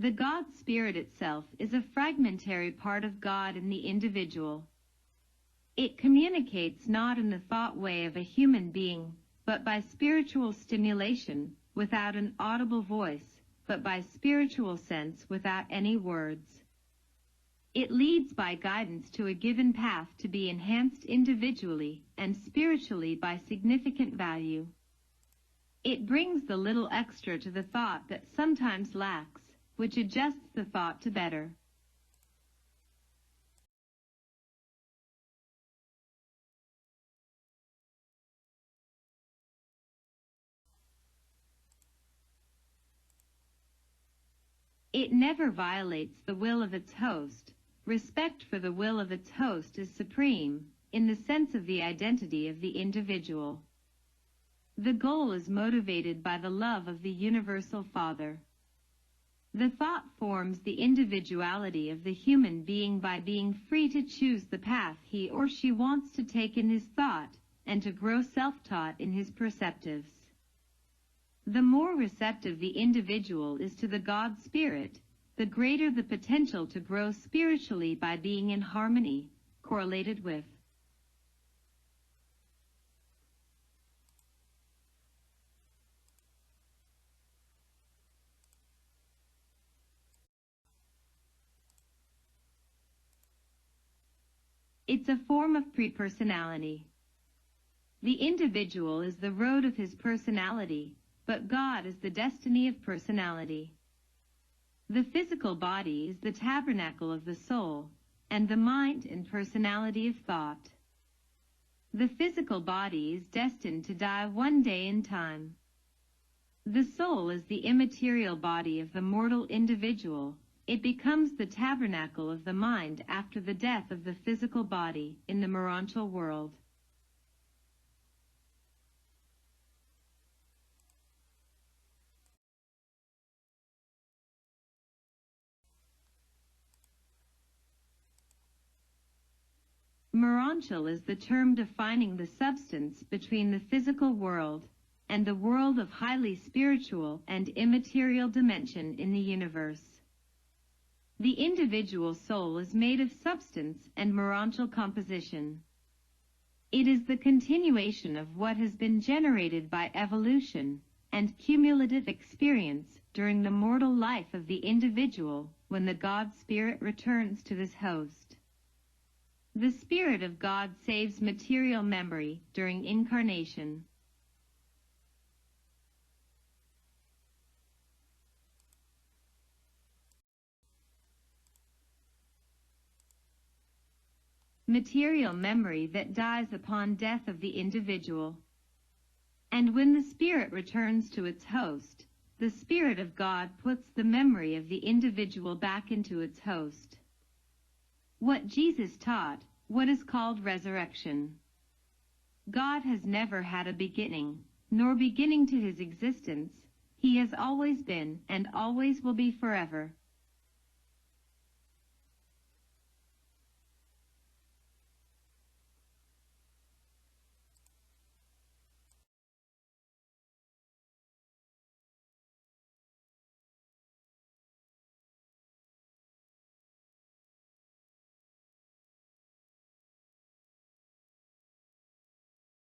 The God Spirit itself is a fragmentary part of God in the individual. It communicates not in the thought way of a human being, but by spiritual stimulation, without an audible voice, but by spiritual sense without any words. It leads by guidance to a given path to be enhanced individually and spiritually by significant value. It brings the little extra to the thought that sometimes lacks, which adjusts the thought to better. It never violates the will of its host. Respect for the will of its host is supreme, in the sense of the identity of the individual. The goal is motivated by the love of the universal Father. The thought forms the individuality of the human being by being free to choose the path he or she wants to take in his thought, and to grow self-taught in his perceptives. The more receptive the individual is to the God Spirit, the greater the potential to grow spiritually by being in harmony, correlated with. It's a form of pre-personality. The individual is the road of his personality, but God is the destiny of personality. The physical body is the tabernacle of the soul, and the mind and personality of thought. The physical body is destined to die one day in time. The soul is the immaterial body of the mortal individual. It becomes the tabernacle of the mind after the death of the physical body in the morontial world. Morontial is the term defining the substance between the physical world and the world of highly spiritual and immaterial dimension in the universe. The individual soul is made of substance and morontial composition. It is the continuation of what has been generated by evolution and cumulative experience during the mortal life of the individual when the God Spirit returns to this host. The Spirit of God saves material memory during incarnation. Material memory that dies upon death of the individual. And when the Spirit returns to its host, the Spirit of God puts the memory of the individual back into its host. What Jesus taught, what is called resurrection. God has never had a beginning, nor beginning to his existence. He has always been and always will be forever.